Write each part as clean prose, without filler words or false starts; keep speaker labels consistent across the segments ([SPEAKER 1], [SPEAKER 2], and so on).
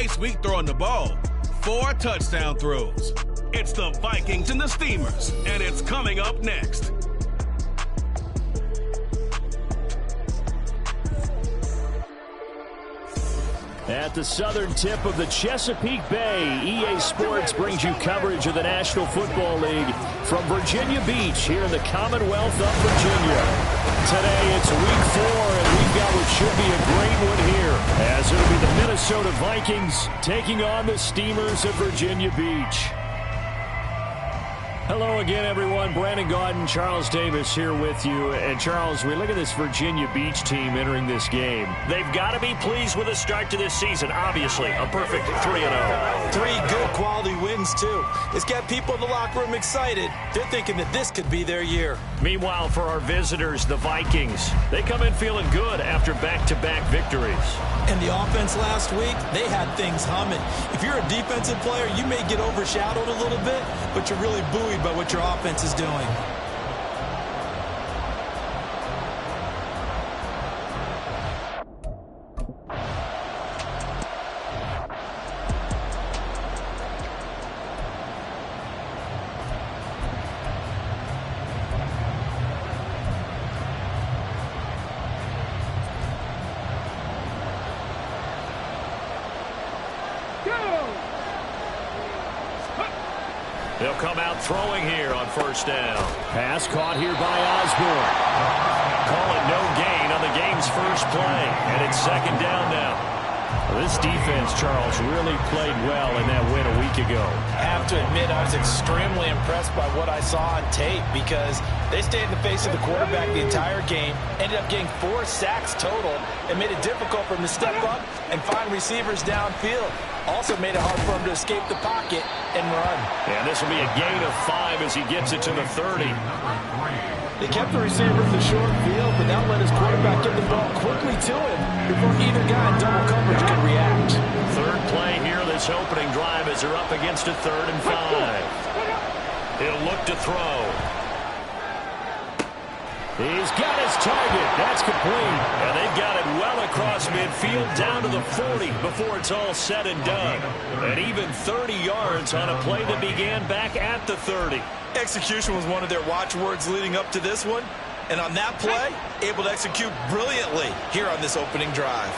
[SPEAKER 1] nice week throwing the ball. 4 touchdown throws. It's the Vikings and the Steamers, and it's coming up next.
[SPEAKER 2] At the southern tip of the Chesapeake Bay, EA Sports brings you coverage of the National Football League from Virginia Beach here in the Commonwealth of Virginia. Today it's week 4, and we've got what should be a great one here, as it'll be the Minnesota Vikings taking on the Steamers of Virginia Beach. Hello again, everyone. Brandon Gaudin, Charles Davis here with you. And, Charles, we look at this Virginia Beach team entering this game.
[SPEAKER 3] They've got to be pleased with the start to this season, obviously. A perfect 3-0.
[SPEAKER 4] 3 good quality wins, too. It's got people in the locker room excited. They're thinking that this could be their year.
[SPEAKER 3] Meanwhile, for our visitors, the Vikings, they come in feeling good after back-to-back victories.
[SPEAKER 4] And the offense last week, they had things humming. If you're a defensive player, you may get overshadowed a little bit, but you're really buoyed by what your offense is doing.
[SPEAKER 3] They'll come out throwing here on first down.
[SPEAKER 2] Pass caught here by Osborne.
[SPEAKER 3] Call it no gain on the game's first play. And it's second down now.
[SPEAKER 2] Well, this defense, Charles, really played well in that win a week ago.
[SPEAKER 4] I have to admit, I was extremely impressed by what I saw on tape because they stayed in the face of the quarterback the entire game, ended up getting 4 sacks total, and made it difficult for him to step up and find receivers downfield. Also made it hard for him to escape the pocket and run.
[SPEAKER 3] And this will be a gain of 5 as he gets it to the 30.
[SPEAKER 4] They kept the receiver in the short field, but now let his quarterback get the ball quickly to him before either guy in double coverage could react.
[SPEAKER 3] Third play here, this opening drive as they're up against a 3rd and 5. He'll look to throw.
[SPEAKER 2] He's got his target. That's complete.
[SPEAKER 3] And they've got it well across midfield down to the 40 before it's all said and done. And even 30 yards on a play that began back at the 30.
[SPEAKER 4] Execution was one of their watchwords leading up to this one. And on that play, able to execute brilliantly here on this opening drive.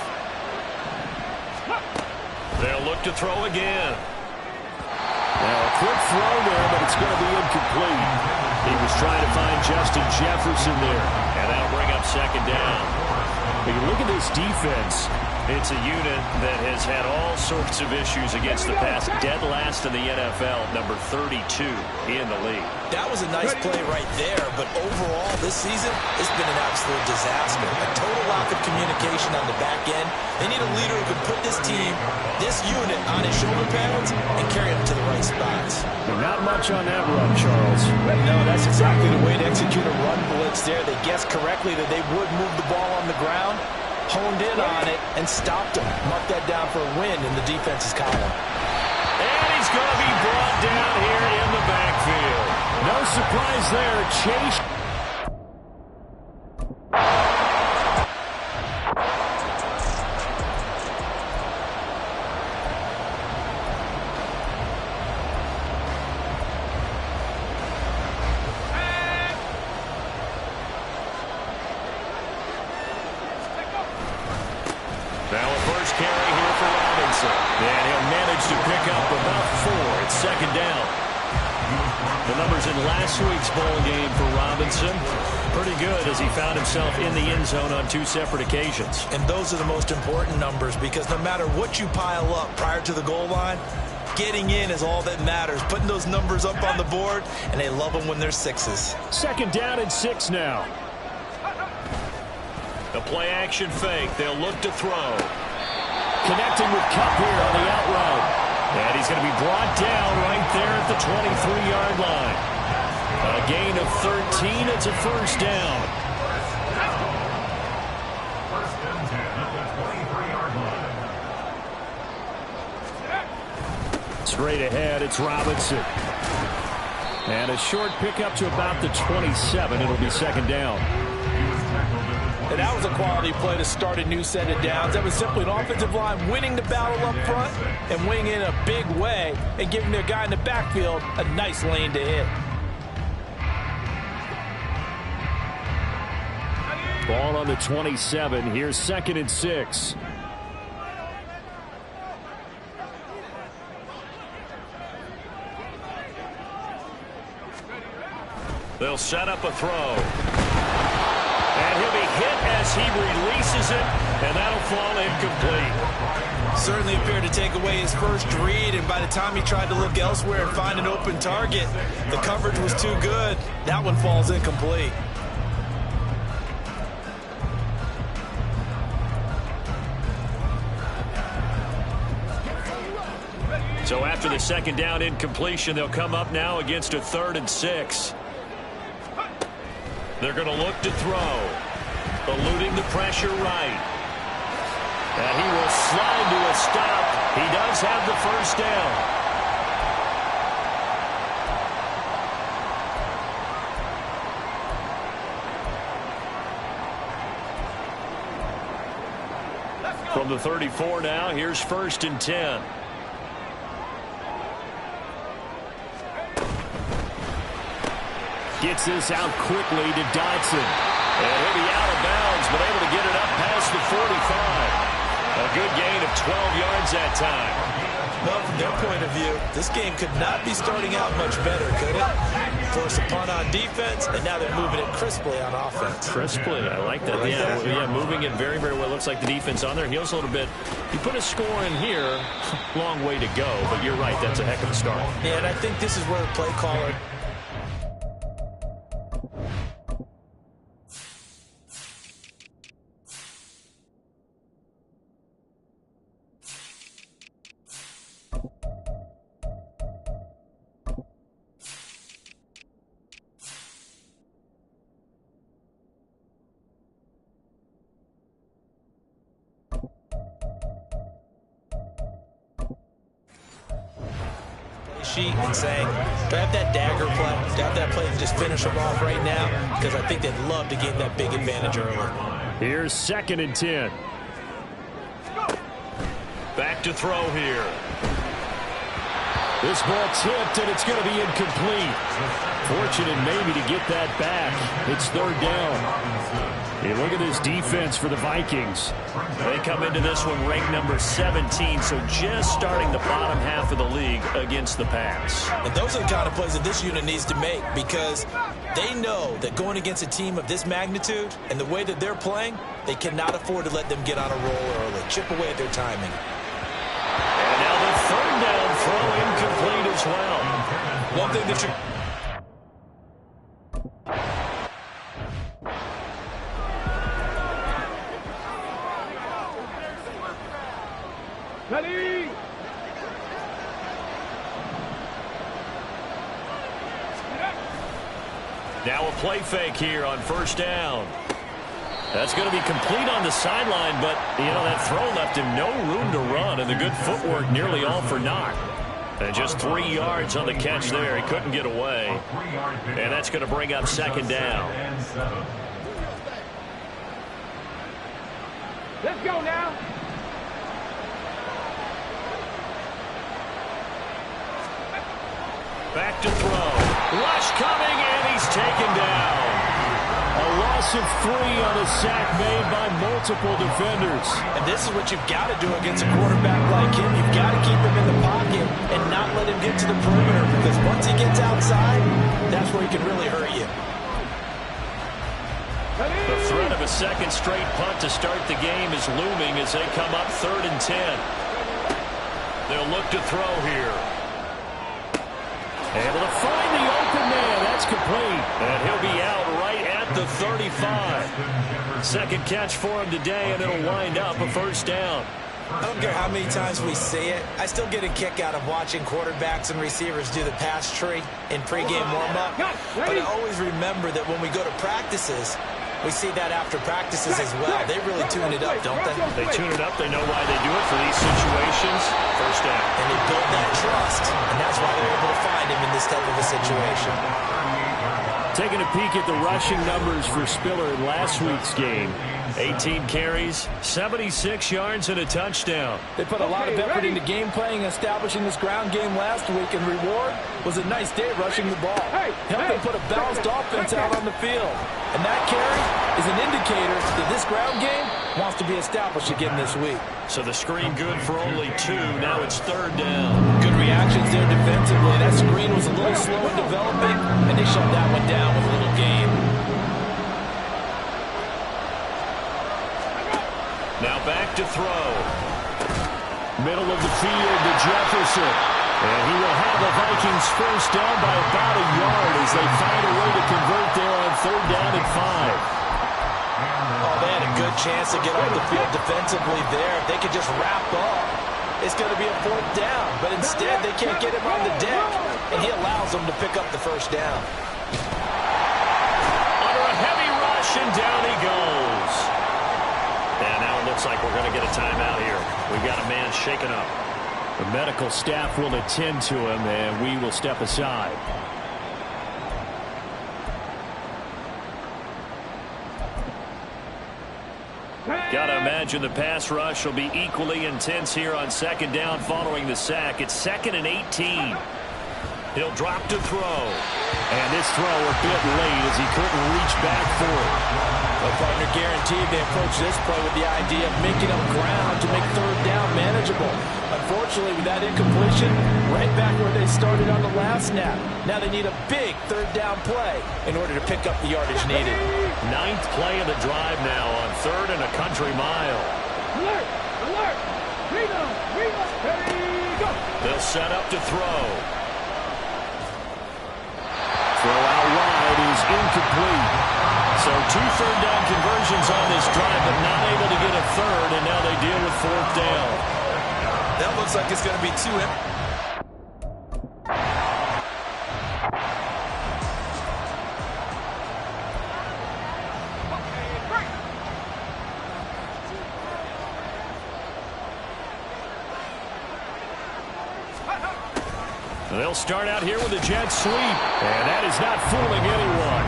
[SPEAKER 3] They'll look to throw again.
[SPEAKER 2] Now a quick throw there, but it's going to be incomplete. He was trying to find Justin Jefferson there.
[SPEAKER 3] And that'll bring up second down.
[SPEAKER 2] When you look at this defense,
[SPEAKER 3] it's a unit that has had all sorts of issues against the pass. Dead last in the NFL, number 32 in the league.
[SPEAKER 4] That was a nice play right there, but overall this season, it's been an absolute disaster. A total lack of communication on the back end. They need a leader who can put this team, this unit, on his shoulder pads and carry them to the right spots.
[SPEAKER 2] But not much on that run, Charles.
[SPEAKER 4] No, that's exactly the way to execute a run blitz there. They guessed correctly that they would move the ball on the ground, honed in on it, and stopped him. Mark that down for a win in the defense's column.
[SPEAKER 3] And he's going to be brought down here in the backfield.
[SPEAKER 2] No surprise there. Chase.
[SPEAKER 3] Now a first carry here for Robinson. And he'll manage to pick up about 4. It's second down. The numbers in last week's bowl game for Robinson, pretty good as he found himself in the end zone on 2 separate occasions.
[SPEAKER 4] And those are the most important numbers because no matter what you pile up prior to the goal line, getting in is all that matters. Putting those numbers up on the board, and they love them when they're 6s.
[SPEAKER 2] Second down and 6 now.
[SPEAKER 3] The play action fake. They'll look to throw.
[SPEAKER 2] Connecting with Kupp here on the out route.
[SPEAKER 3] And he's going to be brought down right there at the 23-yard line. A gain of 13. It's a first down.
[SPEAKER 2] Straight ahead, it's Robinson. And a short pickup to about the 27. It'll be second down.
[SPEAKER 4] And that was a quality play to start a new set of downs. That was simply an offensive line winning the battle up front and winning in a big way and giving their guy in the backfield a nice lane to hit.
[SPEAKER 2] Ball on the 27. Here's 2nd and 6.
[SPEAKER 3] They'll set up a throw. And he'll be hit as he releases it, and that'll fall incomplete.
[SPEAKER 4] Certainly appeared to take away his first read, and by the time he tried to look elsewhere and find an open target, the coverage was too good. That one falls incomplete.
[SPEAKER 3] So after the second down incompletion, they'll come up now against a 3rd and 6. They're going to look to throw. Eluding the pressure right. And he will slide to a stop. He does have the first down. From the 34 now, here's 1st and 10.
[SPEAKER 2] Gets this out quickly to Dodson.
[SPEAKER 3] And he'll be out of bounds, but able to get it up past the 45. A good gain of 12 yards that time.
[SPEAKER 4] Well, from their point of view, this game could not be starting out much better, could it? Force a punt on defense, and now they're moving it crisply on offense.
[SPEAKER 3] Crisply, I like that. Yeah, moving it very, very well. Looks like the defense on their heels a little bit. You put a score in here, long way to go, but you're right, that's a heck of a start.
[SPEAKER 4] Yeah, and I think this is where the play caller... sheet and saying, do I have that dagger play? Do I have that play to just finish them off right now? Because I think they'd love to gain that big advantage early.
[SPEAKER 2] Here's 2nd and 10.
[SPEAKER 3] Back to throw here.
[SPEAKER 2] This ball tipped, and it's going to be incomplete. Fortunate maybe to get that back. It's 3rd down. Hey, look at this defense for the Vikings.
[SPEAKER 3] They come into this one ranked number 17, so just starting the bottom half of the league against the pass.
[SPEAKER 4] And those are the kind of plays that this unit needs to make, because they know that going against a team of this magnitude and the way that they're playing, they cannot afford to let them get on a roll early. Chip away at their timing.
[SPEAKER 3] And now the 3rd down throw incomplete as well.
[SPEAKER 4] One thing that you...
[SPEAKER 5] Ready?
[SPEAKER 3] Now a play fake here on 1st down. That's going to be complete on the sideline, but, that throw left him no room to run, and the good footwork nearly all for naught. And just 3 yards on the catch there. He couldn't get away. And that's going to bring up 2nd down.
[SPEAKER 5] Let's go now.
[SPEAKER 3] Back to throw. Rush coming, and he's taken down.
[SPEAKER 2] A loss of 3 on a sack made by multiple defenders.
[SPEAKER 4] And this is what you've got to do against a quarterback like him. You've got to keep him in the pocket and not let him get to the perimeter, because once he gets outside, that's where he can really hurt you.
[SPEAKER 3] The threat of a second straight punt to start the game is looming as they come up 3rd and 10. They'll look to throw here.
[SPEAKER 2] Able to find the open man. That's complete.
[SPEAKER 3] And he'll be out right at the 35. Second catch for him today, and it'll wind up a 1st down.
[SPEAKER 4] I don't care how many times we see it. I still get a kick out of watching quarterbacks and receivers do the pass tree in pregame warm-up. But I always remember that when we go to practices, we see that after practices as well. They really tune it up, don't they?
[SPEAKER 3] They tune it up. They know why they do it for these situations. 1st down.
[SPEAKER 4] And they build that trust, and that's why they're able to find him in this type of a situation.
[SPEAKER 2] Taking a peek at the rushing numbers for Spiller in last week's game.
[SPEAKER 3] 18 carries, 76 yards, and a touchdown.
[SPEAKER 4] They put a lot of effort into game playing and establishing this ground game last week, and reward was a nice day rushing the ball. Helped them put a balanced offense out on the field. And that carry is an indicator that this ground game wants to be established again this week.
[SPEAKER 3] So the screen good for only 2. Now it's 3rd down.
[SPEAKER 4] Good reactions there defensively. That screen was a little slow in developing, and they shut that one down with a little gain.
[SPEAKER 3] Now back to throw.
[SPEAKER 2] Middle of the field to Jefferson. And he will have the Vikings first down by about a yard as they find a way to convert there on 3rd down and 5.
[SPEAKER 4] Oh, they had a good chance to get off the field defensively there. If they could just wrap up, it's going to be a 4th down. But instead, they can't get him on the deck, and he allows them to pick up the first down.
[SPEAKER 3] Under a heavy rush, and down he goes. And now it looks like we're going to get a timeout here. We've got a man shaken up.
[SPEAKER 2] The medical staff will attend to him, and we will step aside.
[SPEAKER 3] Got to imagine the pass rush will be equally intense here on 2nd down following the sack. It's 2nd and 18. He'll drop to throw.
[SPEAKER 2] And this throw a bit late as he couldn't reach back for it.
[SPEAKER 4] Well, partner, guaranteed they approach this play with the idea of making up ground to make 3rd down manageable. Unfortunately, with that incompletion, right back where they started on the last snap. Now they need a big 3rd down play in order to pick up the yardage needed.
[SPEAKER 3] 9th play of the drive now on 3rd and a country mile.
[SPEAKER 5] Alert! Alert! Reno! Ready, go!
[SPEAKER 3] They'll set up to throw.
[SPEAKER 2] Throw out wide is incomplete.
[SPEAKER 3] So 2 3rd down conversions on this drive, but not able to get a 3rd, and now they deal with 4th down.
[SPEAKER 4] That looks like it's going to be 2
[SPEAKER 2] They'll start out here with a jet sweep, and that is not fooling anyone.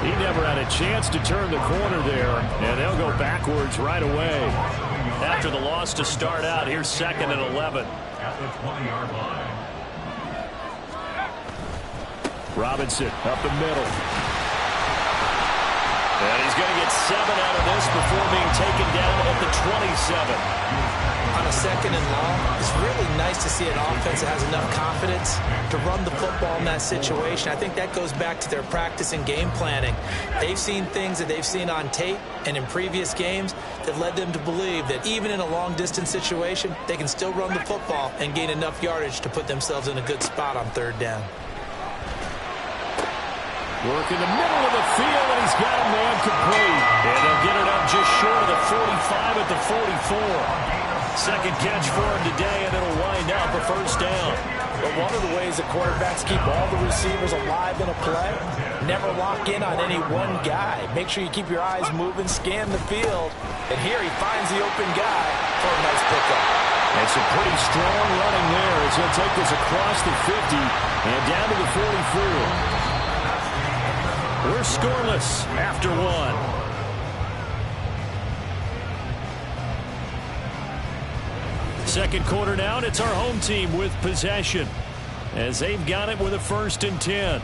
[SPEAKER 2] He never had a chance to turn the corner there, and they'll go backwards right away.
[SPEAKER 3] After the loss to start out, here's 2nd and 11.
[SPEAKER 6] At the 20-yard line.
[SPEAKER 2] Robinson up the middle.
[SPEAKER 3] And he's going to get 7 out of this before being taken down at the 27.
[SPEAKER 4] On a 2nd and long, it's really nice to see an offense that has enough confidence to run the football in that situation. I think that goes back to their practice and game planning. They've seen things that they've seen on tape and in previous games that led them to believe that even in a long-distance situation, they can still run the football and gain enough yardage to put themselves in a good spot on 3rd down.
[SPEAKER 2] Work in the middle of the field, and he's got a man complete.
[SPEAKER 3] And they'll get it up just short of the 45 at the 44. 2nd catch for him today, and it'll wind up a 1st down.
[SPEAKER 4] But one of the ways that quarterbacks keep all the receivers alive in a play, never lock in on any one guy. Make sure you keep your eyes moving, scan the field. And here he finds the open guy for a nice pickup.
[SPEAKER 2] And some pretty strong running there as he'll take this across the 50 and down to the 44.
[SPEAKER 3] We're scoreless after 1.
[SPEAKER 2] Second quarter now, and it's our home team with possession as they've got it with a 1st and 10.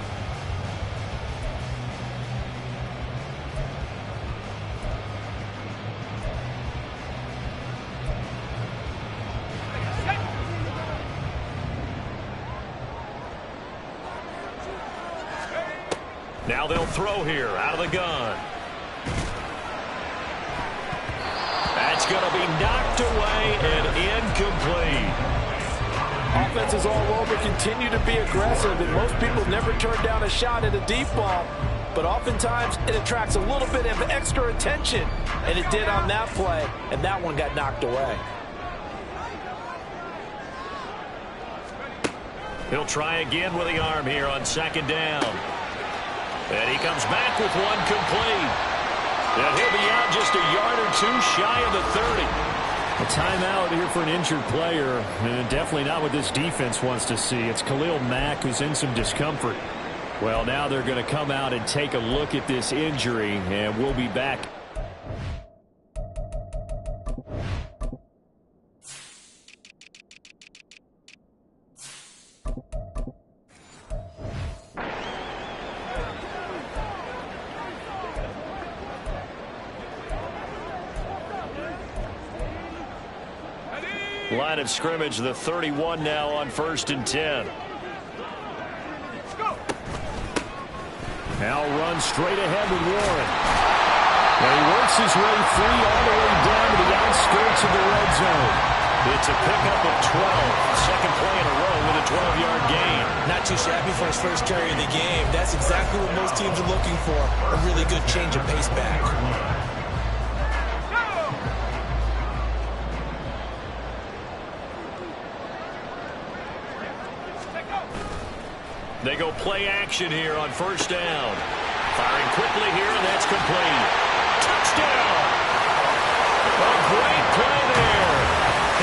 [SPEAKER 3] Now they'll throw here out of the gun. That's going to be knocked away and incomplete.
[SPEAKER 4] Offenses all over continue to be aggressive, and most people never turn down a shot at a deep ball. But oftentimes, it attracts a little bit of extra attention, and it did on that play, and that one got knocked away.
[SPEAKER 3] He'll try again with the arm here on 2nd down. And he comes back with one complete. And he'll be out just a yard or 2 shy of the 30.
[SPEAKER 2] A timeout here for an injured player, and definitely not what this defense wants to see. It's Khalil Mack who's in some discomfort. Well, now they're going to come out and take a look at this injury, and we'll be back.
[SPEAKER 3] Line of scrimmage, the 31 now on 1st and 10.
[SPEAKER 2] Now runs straight ahead with Warren. And he works his way free all the way down to the outskirts of the red zone.
[SPEAKER 3] It's a pickup of 12. Second play in a row with a 12-yard gain.
[SPEAKER 4] Not too shabby for his first carry of the game. That's exactly what most teams are looking for. A really good change of pace back.
[SPEAKER 3] They go play action here on 1st down. Firing quickly here, and that's complete. Touchdown! A great play there.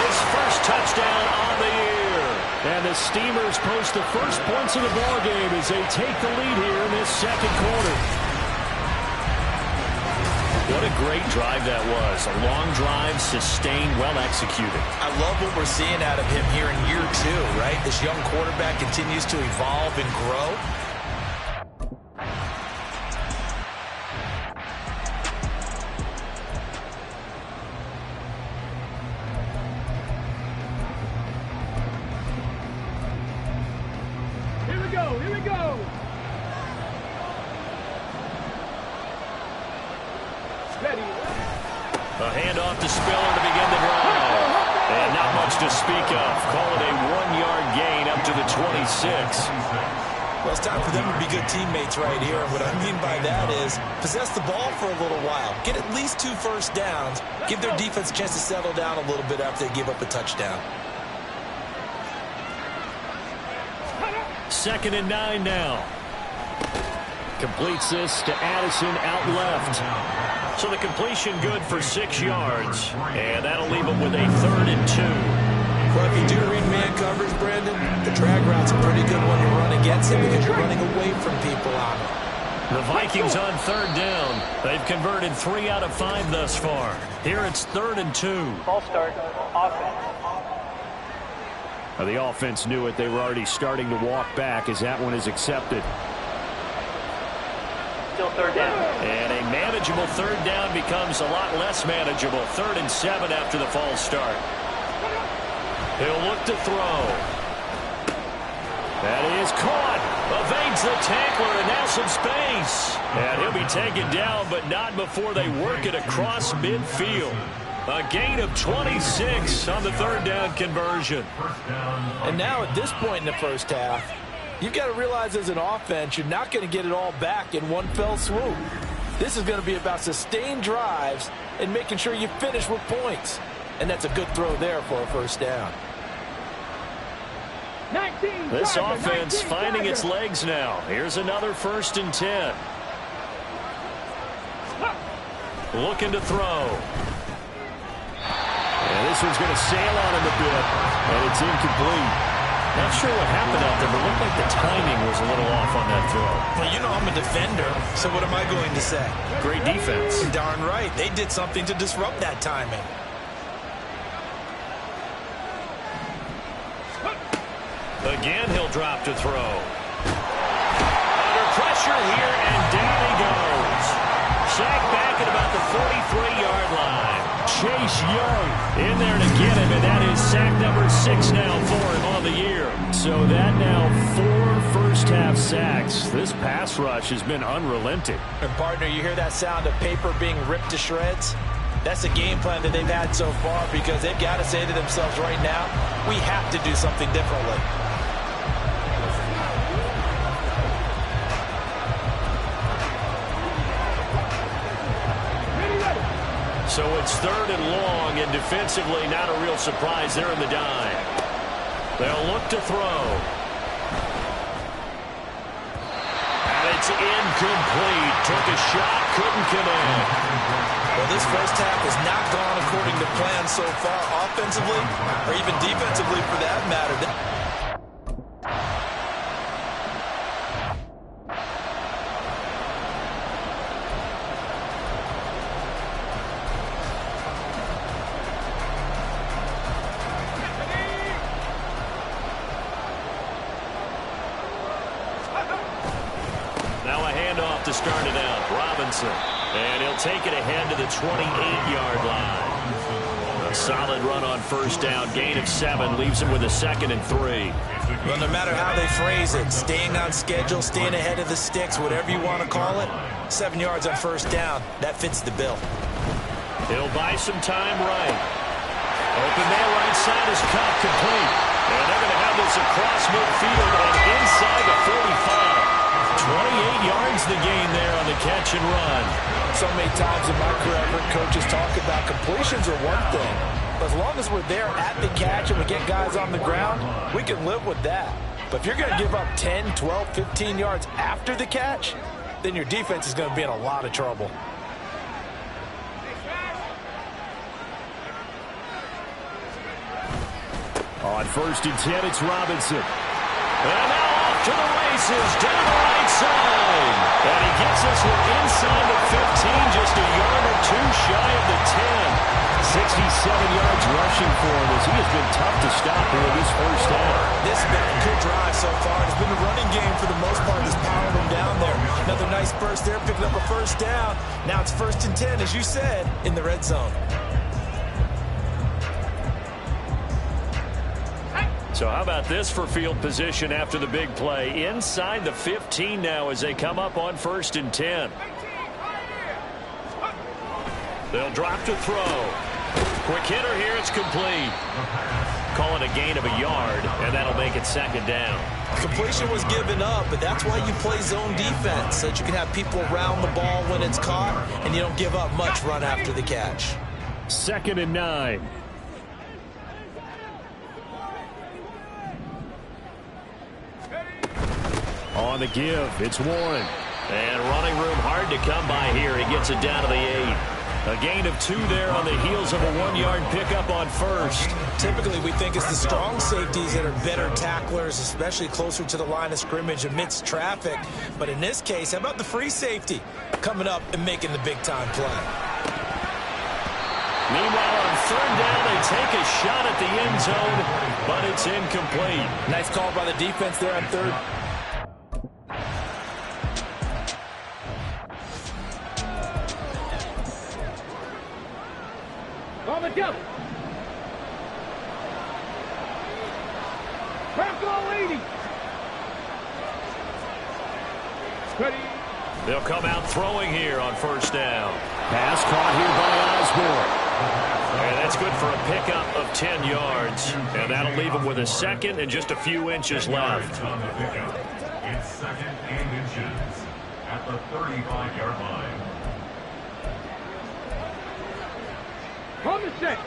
[SPEAKER 3] His first touchdown on the year.
[SPEAKER 2] And the Steamers post the first points of the ballgame as they take the lead here in this second quarter.
[SPEAKER 3] What a great drive that was. A long drive, sustained, well executed.
[SPEAKER 4] I love what we're seeing out of him here in year 2, right? This young quarterback continues to evolve and grow.
[SPEAKER 5] Here we go, here we go. Ready.
[SPEAKER 3] A handoff to Spiller to begin the drive. And not much to speak of. Call it a 1-yard gain up to the 26.
[SPEAKER 4] Well, it's time for them to be good teammates right here. And what I mean by that is possess the ball for a little while. Get at least 2 first downs. Give their defense a chance to settle down a little bit after they give up a touchdown.
[SPEAKER 2] 2nd and 9 now. Completes this to Addison out left.
[SPEAKER 3] So the completion good for 6 yards. And that'll leave them with a 3rd and 2.
[SPEAKER 4] Well, if you do read man coverage, Brandon, the drag route's a pretty good one to run against it because you're running away from people on it.
[SPEAKER 3] The Vikings on 3rd down. They've converted 3 out of 5 thus far. Here it's 3rd and 2.
[SPEAKER 7] Ball start. Offense.
[SPEAKER 2] The offense knew it. They were already starting to walk back as that one is accepted.
[SPEAKER 7] Still 3rd down.
[SPEAKER 3] And a manageable 3rd down becomes a lot less manageable. 3rd and 7 after the false start. He'll look to throw. That is caught. Evades the tackler, and now some space. And he'll be taken down, but not before they work it across midfield. A gain of 26 on the 3rd down conversion.
[SPEAKER 4] And now at this point in the first half, you've got to realize as an offense, you're not going to get it all back in one fell swoop. This is going to be about sustained drives and making sure you finish with points. And that's a good throw there for a first down.
[SPEAKER 5] 19,
[SPEAKER 3] This
[SPEAKER 5] Tiger,
[SPEAKER 3] offense
[SPEAKER 5] 19,
[SPEAKER 3] finding
[SPEAKER 5] Tiger.
[SPEAKER 3] its legs now. Here's another 1st and 10. Looking to throw.
[SPEAKER 2] And this one's going to sail on him a bit, and it's incomplete.
[SPEAKER 3] Not sure what happened out there, but looked like the timing was a little off on that throw.
[SPEAKER 4] Well, you know I'm a defender, so what am I going to say?
[SPEAKER 3] Great defense.
[SPEAKER 4] Darn right. They did something to disrupt that timing.
[SPEAKER 3] Again, he'll drop to throw. Under pressure here, and down he goes. Sacked back at about the 43-yard line.
[SPEAKER 2] Chase Young
[SPEAKER 3] In there to get him, and that is sack number 6 now for him on the year.
[SPEAKER 2] So that now 4 first-half sacks. This pass rush has been unrelenting.
[SPEAKER 4] And partner, you hear that sound of paper being ripped to shreds? That's a game plan that they've had so far because they've got to say to themselves right now, we have to do something differently.
[SPEAKER 3] So it's 3rd and long, and defensively not a real surprise there in the dime. They'll look to throw. And it's incomplete. Took a shot, couldn't connect.
[SPEAKER 4] Well, this first half has not gone according to plan so far, offensively or even defensively for that matter.
[SPEAKER 3] to start it out. Robinson. And he'll take it ahead to the 28-yard line. A solid run on first down. Gain of 7 leaves him with a 2nd and 3.
[SPEAKER 4] Well, no matter how they phrase it, staying on schedule, staying ahead of the sticks, whatever you want to call it, 7 yards on first down, that fits the bill.
[SPEAKER 3] He'll buy some time right. Open man right side is caught complete. And they're going to have this across midfield and inside the 45. 28 yards the gain there on the catch and run.
[SPEAKER 4] So many times in my career, I've heard coaches talk about completions are one thing. But as long as we're there at the catch and we get guys on the ground, we can live with that. But if you're going to give up 10, 12, 15 yards after the catch, then your defense is going to be in a lot of trouble.
[SPEAKER 2] On 1st and 10, it's Robinson. And now off to the races, down the right side. And he gets this one inside the 15, just a yard or 2 shy of the 10. 67 yards rushing for him as he has been tough to stop here in this first half.
[SPEAKER 4] This has been a good drive so far. It's been a running game for the most part. Just pounding them down there. Another nice burst there, picking up a first down. Now it's 1st and 10, as you said, in the red zone.
[SPEAKER 2] So how about this for field position after the big play? Inside the 15 now as they come up on 1st and 10. They'll drop to throw. Quick hitter here, it's complete. Call it a gain of a yard, and that'll make it 2nd down.
[SPEAKER 4] Completion was given up, but that's why you play zone defense, so that you can have people around the ball when it's caught, and you don't give up much run after the catch.
[SPEAKER 2] 2nd and 9. On the give, it's Warren.
[SPEAKER 3] And running room hard to come by here. He gets it down to the 8.
[SPEAKER 2] A gain of 2 there on the heels of a 1-yard pickup on first.
[SPEAKER 4] Typically, we think it's the strong safeties that are better tacklers, especially closer to the line of scrimmage amidst traffic. But in this case, how about the free safety coming up and making the big-time play?
[SPEAKER 2] Meanwhile, on 3rd down, they take a shot at the end zone, but it's incomplete.
[SPEAKER 4] Nice call by the defense there on 3rd.
[SPEAKER 5] On the double. Crack all 80. Ready.
[SPEAKER 2] They'll come out throwing here on 1st down. Pass caught here by Osborne. And that's good for a pickup of 10 yards. And that'll leave him with a 2nd and just a few inches left.
[SPEAKER 6] It's 2nd and inches at the 35-yard line.
[SPEAKER 5] On the set.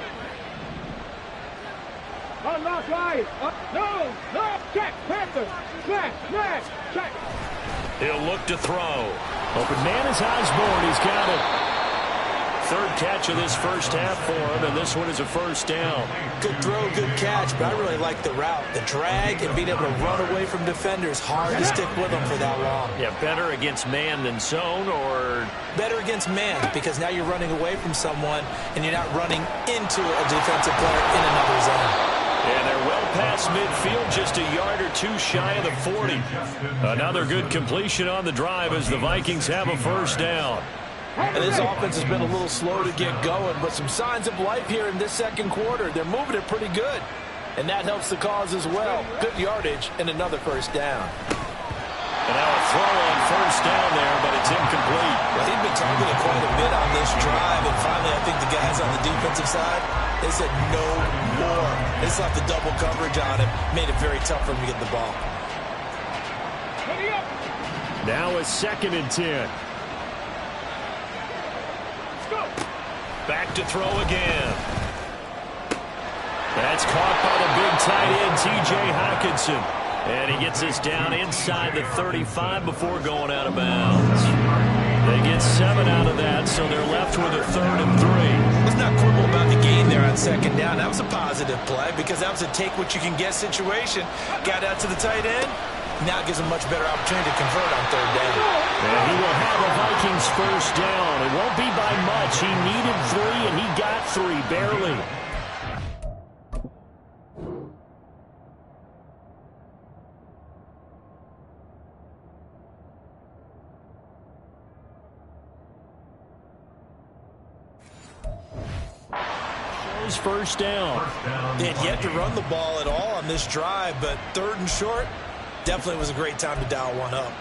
[SPEAKER 5] On lock right. No. Check. Panther. Smash. Check.
[SPEAKER 2] He'll look to throw. Open man is Osborne. He's got it. 3rd catch of this first half for him, and this one is a 1st down.
[SPEAKER 4] Good throw, good catch, but I really like the route. The drag and being able to run away from defenders, hard to stick with them for that long.
[SPEAKER 2] Yeah, better against man than zone, or?
[SPEAKER 4] Better against man, because now you're running away from someone, and you're not running into a defensive player in another zone.
[SPEAKER 2] And they're well past midfield, just a yard or 2 shy of the 40. Another good completion on the drive as the Vikings have a 1st down.
[SPEAKER 4] And this offense has been a little slow to get going, but some signs of life here in this 2nd quarter. They're moving it pretty good, and that helps the cause as well. Good yardage and another 1st down.
[SPEAKER 2] And now a throw on 1st down there, but it's incomplete.
[SPEAKER 4] Well, he'd been targeted quite a bit on this drive, and finally I think the guys on the defensive side, they said no more. They slapped the double coverage on him, made it very tough for him to get the ball.
[SPEAKER 2] Now a 2nd and 10. Back to throw again. That's caught by the big tight end, T.J. Hockenson. And he gets this down inside the 35 before going out of bounds. They get 7 out of that, so they're left with a 3rd and 3.
[SPEAKER 4] Let's not quibble about the gain there on 2nd down. That was a positive play because that was a take-what-you-can-get situation. Got out to the tight end. Now it gives him a much better opportunity to convert on 3rd down.
[SPEAKER 2] And he will have a Vikings 1st down. It won't be by much. He needed 3, and he got 3, barely. his first down.
[SPEAKER 4] They had yet to run the ball at all on this drive, but 3rd and short, definitely was a great time to dial one up.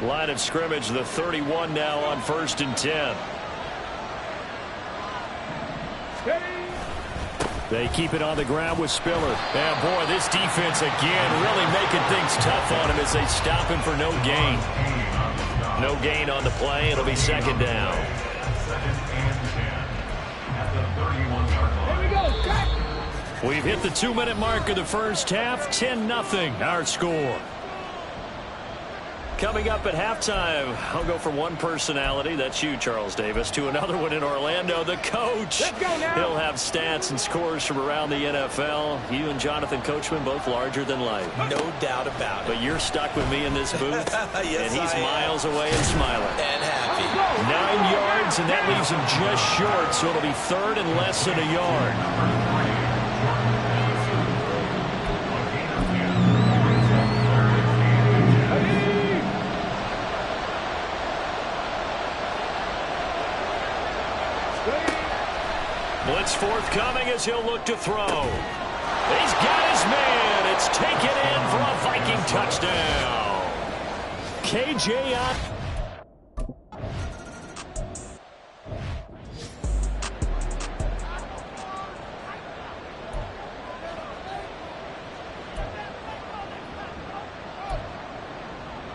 [SPEAKER 2] Line of scrimmage, the 31 now on 1st and 10. They keep it on the ground with Spiller. And boy, this defense again really making things tough on him as they stop him for no gain. No gain on the play. It'll be 2nd down. We've hit the 2-minute mark of the first half. 10-0 our score. Coming up at halftime, I'll go from one personality, that's you, Charles Davis, to another one in Orlando, the coach.
[SPEAKER 5] Let's go now.
[SPEAKER 2] He'll have stats and scores from around the NFL. You and Jonathan Coachman both larger than life.
[SPEAKER 4] No doubt about it.
[SPEAKER 2] But you're stuck with me in this booth,
[SPEAKER 4] Yes,
[SPEAKER 2] and he's
[SPEAKER 4] I am.
[SPEAKER 2] miles away and smiling.
[SPEAKER 4] And happy.
[SPEAKER 2] 9 yards, and that leaves him just short, so it'll be 3rd and less than a yard. Blitz forthcoming as he'll look to throw. He's got his man. It's taken in for a Viking touchdown. KJ on.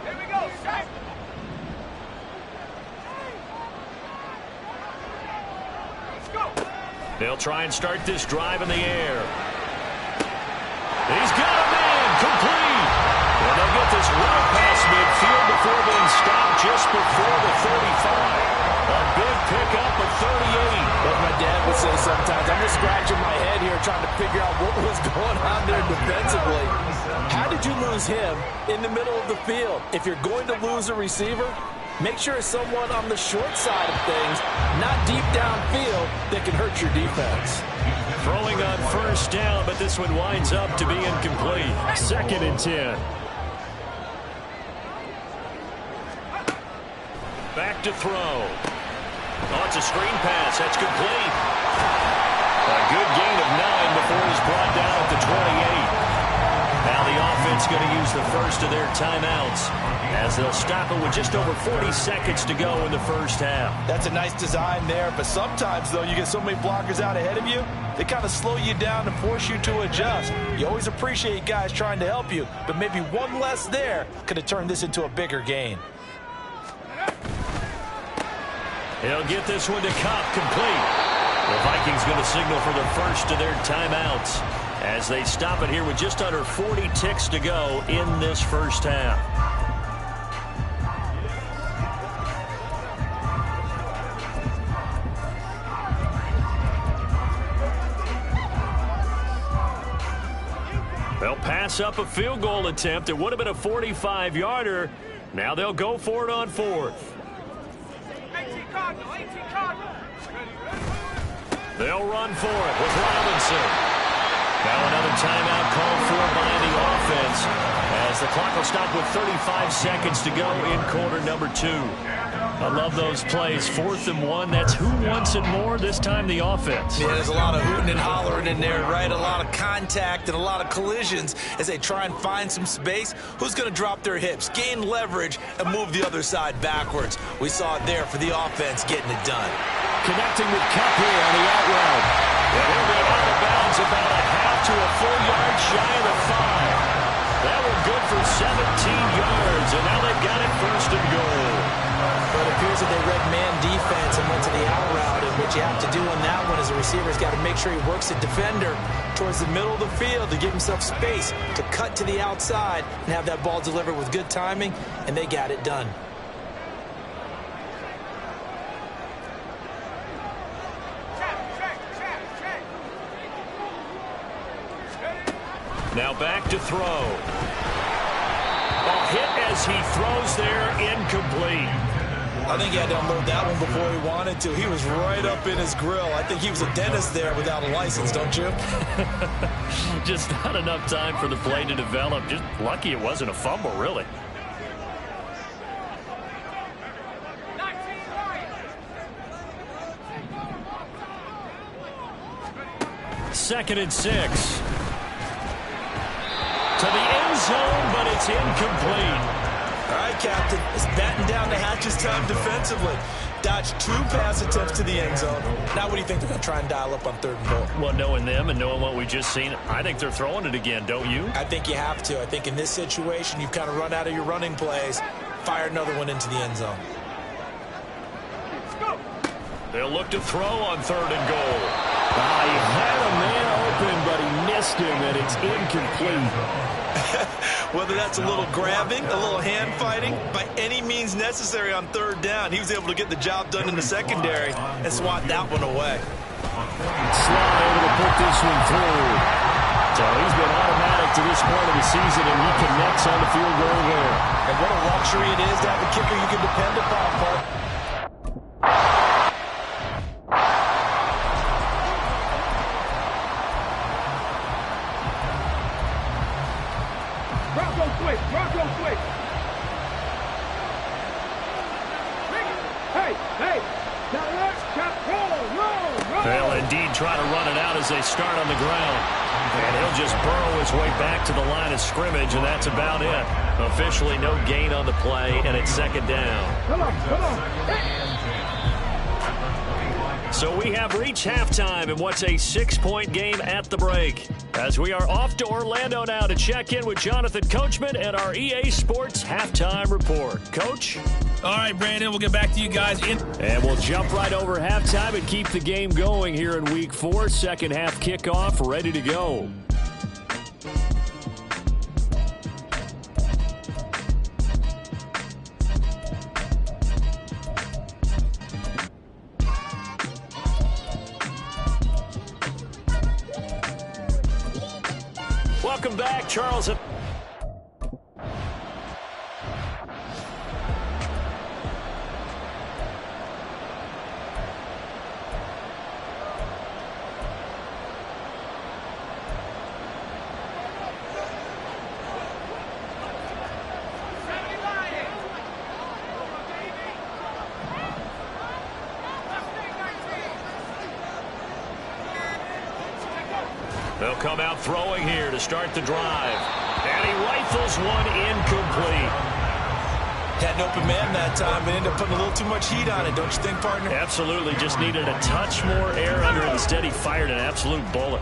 [SPEAKER 5] Here we go, set. Let's go.
[SPEAKER 2] They'll try and start this drive in the air. He's got a man, complete. And they'll get this right past midfield before being stopped just before the 35. A big pickup of 38.
[SPEAKER 4] What my dad would say sometimes, I'm just scratching my head here trying to figure out what was going on there defensively. How did you lose him in the middle of the field? If you're going to lose a receiver, make sure it's someone on the short side of things, not deep downfield, that can hurt your defense.
[SPEAKER 2] Throwing on 1st down, but this one winds up to be incomplete. 2nd and 10. Back to throw. Oh, it's a screen pass. That's complete. A good gain of 9 before he's brought down at the 28. Now the offense going to use the first of their timeouts as they'll stop it with just over 40 seconds to go in the first half.
[SPEAKER 4] That's a nice design there, but sometimes, though, you get so many blockers out ahead of you, they kind of slow you down and force you to adjust. You always appreciate guys trying to help you, but maybe one less there could have turned this into a bigger gain.
[SPEAKER 2] He'll get this one to Kopp, complete. The Vikings going to signal for the first of their timeouts as they stop it here with just under 40 ticks to go in this first half. They'll pass up a field goal attempt. It would have been a 45-yarder. Now they'll go for it on 4th.
[SPEAKER 5] 18 Cardinal, 18 Cardinal.
[SPEAKER 2] They'll run for it with Robinson. Now another timeout called for by the offense as the clock will stop with 35 seconds to go in quarter number 2. I love those plays. 4th and 1. That's who wants it more, this time the offense.
[SPEAKER 4] Yeah, there's a lot of hooting and hollering in there, right? A lot of contact and a lot of collisions as they try and find some space. Who's going to drop their hips, gain leverage, and move the other side backwards? We saw it there for the offense getting it done.
[SPEAKER 2] Connecting with Kupp here on the out route. And he'll be out of bounds about a half to a full yard shy of the 5. That one good for 17 yards, and now they've got it 1st and goal.
[SPEAKER 4] But it appears that they read man defense and went to the out route, and what you have to do on that one is the receiver's got to make sure he works the defender towards the middle of the field to give himself space to cut to the outside and have that ball delivered with good timing, and they got it done.
[SPEAKER 2] Now back to throw. A hit as he throws there, incomplete.
[SPEAKER 4] I think he had to unload that one before he wanted to. He was right up in his grill. I think he was a dentist there without a license, don't you?
[SPEAKER 2] Just not enough time for the play to develop. Just lucky it wasn't a fumble, really. 2nd and 6. To the end zone, but it's incomplete.
[SPEAKER 4] All right, Captain. It's batten down the hatches time defensively. Dodged 2 pass attempts to the end zone. Now what do you think they're going to try and dial up on 3rd and goal?
[SPEAKER 2] Well, knowing them and knowing what we just seen, I think they're throwing it again, don't you?
[SPEAKER 4] I think you have to. I think in this situation, you've kind of run out of your running plays. Fire another one into the end zone.
[SPEAKER 2] They'll look to throw on 3rd and goal. He had a man open, but he missed him, and it's incomplete.
[SPEAKER 4] Whether that's a little grabbing, a little hand fighting, by any means necessary on 3rd down, he was able to get the job done in the secondary and swat that one away.
[SPEAKER 2] Slot able to put this one through. So he's been automatic to this point of the season, and he connects on the field goal there.
[SPEAKER 4] And what a luxury it is to have a kicker you can depend upon, Park.
[SPEAKER 5] Bronco switch. Hey. Now let's roll.
[SPEAKER 2] They'll indeed try to run it out as they start on the ground. And he'll just burrow his way back to the line of scrimmage, and that's about it. Officially no gain on the play, and it's 2nd down.
[SPEAKER 5] Come on.
[SPEAKER 2] So we have reached halftime in what's a 6-point game at the break. As we are off to Orlando now to check in with Jonathan Coachman and our EA Sports Halftime Report. Coach?
[SPEAKER 8] All right, Brandon, we'll get back to you guys.
[SPEAKER 2] And we'll jump right over halftime and keep the game going here in Week 4. Second half kickoff, ready to go. Welcome back, Charles. They'll come out throwing here to start the drive. And he rifles one incomplete.
[SPEAKER 4] Had an open man that time, but ended up putting a little too much heat on it, don't you think, partner?
[SPEAKER 2] Absolutely. Just needed a touch more air under it. Instead, he fired an absolute bullet.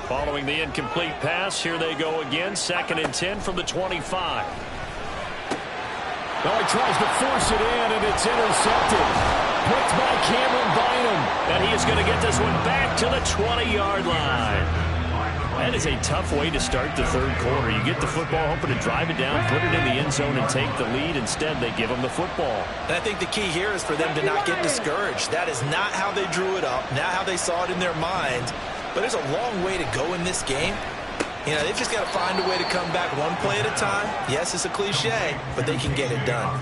[SPEAKER 2] Following the incomplete pass, here they go again. 2nd and 10 from the 25. Well, he tries to force it in, and it's intercepted. Picked by Cameron Bynum. And he is going to get this one back to the 20-yard line. That is a tough way to start the 3rd quarter. You get the football, hoping to drive it down, put it in the end zone, and take the lead. Instead, they give them the football.
[SPEAKER 4] And I think the key here is for them to not get discouraged. That is not how they drew it up, not how they saw it in their mind. But there's a long way to go in this game. You know, they've just got to find a way to come back one play at a time. Yes, it's a cliche, but they can get it done.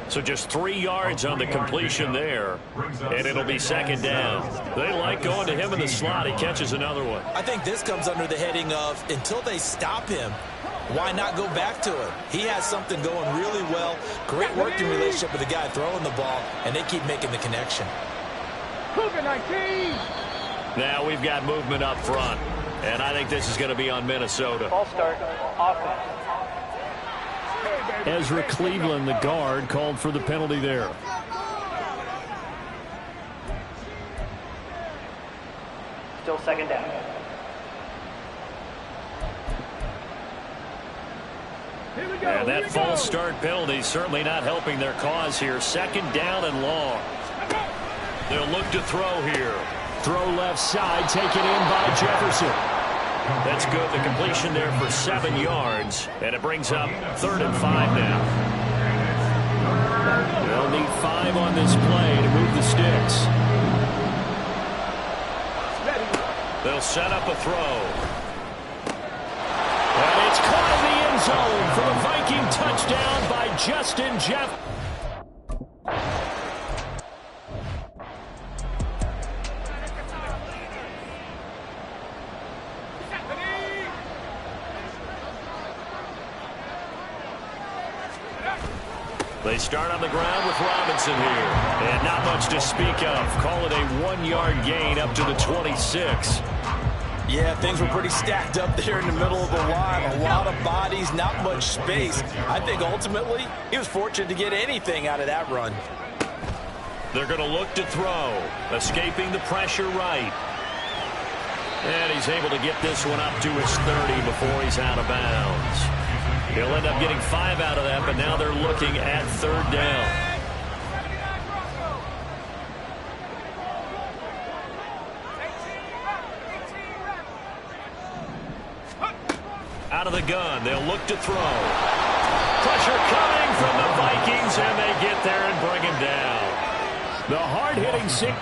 [SPEAKER 2] So just 3 yards on the completion there, and it'll be 2nd down. They like going to him in the slot. He catches another one.
[SPEAKER 4] I think this comes under the heading of until they stop him, why not go back to him? He has something going really well, great working relationship with the guy throwing the ball, and they keep making the connection.
[SPEAKER 5] Cougar 19.
[SPEAKER 2] Now we've got movement up front, and I think this is going to be on Minnesota.
[SPEAKER 7] Ball start, offense.
[SPEAKER 2] Ezra Cleveland, the guard, called for the penalty there.
[SPEAKER 7] Still 2nd down.
[SPEAKER 2] And that false start penalty certainly not helping their cause here. 2nd down and long. They'll look to throw here. Throw left side, taken in by Jefferson. That's good. The completion there for 7 yards. And it brings up 3rd and 5 now. They'll need 5 on this play to move the sticks. They'll set up a throw. And it's caught in the end zone for a Viking touchdown by Justin Jefferson. They start on the ground with Robinson here. And not much to speak of. Call it a 1-yard gain up to the 26.
[SPEAKER 4] Yeah, things were pretty stacked up there in the middle of the line. A lot of bodies, not much space. I think ultimately he was fortunate to get anything out of that run.
[SPEAKER 3] They're going to look to throw. Escaping the pressure right. And he's able to get this one up to his 30 before he's out of bounds. He'll end up getting 5 out of that, but now they're looking at 3rd down. Out of the gun, they'll look to throw. Pressure coming from the Vikings, and they get there and bring him down.
[SPEAKER 2] The hard-hitting six.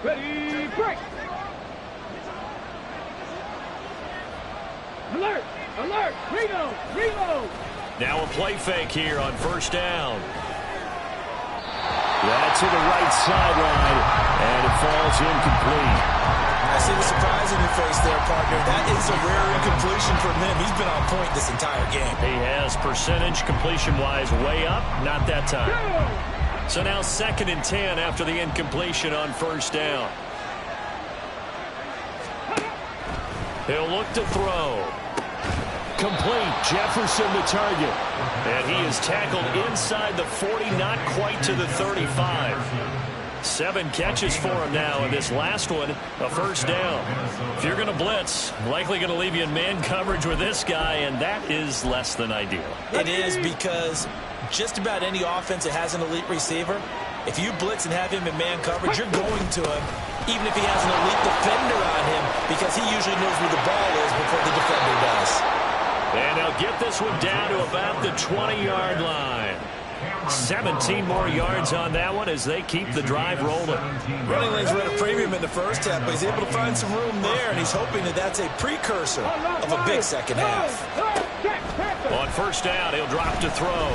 [SPEAKER 5] Ready, break! Alert! Alert! Reload! Reload!
[SPEAKER 3] Now a play fake here on 1st down.
[SPEAKER 2] That's to the right sideline, and it falls incomplete.
[SPEAKER 4] I see the surprise in your face there, partner. That is a rare incompletion from him. He's been on point this entire game.
[SPEAKER 3] He has percentage completion-wise way up, not that time. So now 2nd and 10 after the incompletion on 1st down. He'll look to throw. Complete. Jefferson the target. And he is tackled inside the 40, not quite to the 35. 7 catches for him now, and this last one, a 1st down. If you're going to blitz, likely going to leave you in man coverage with this guy, and that is less than ideal.
[SPEAKER 4] It is, because just about any offense that has an elite receiver, if you blitz and have him in man coverage, you're going to him, even if he has an elite defender on him, because he usually knows where the ball is before the defender does.
[SPEAKER 3] And they'll get this one down to about the 20-yard line. 17 more yards on that one as they keep the drive rolling.
[SPEAKER 4] Running lanes were at a premium in the first half, but he's able to find some room there, and he's hoping that that's a precursor of a big second half.
[SPEAKER 3] On 1st down, he'll drop to throw.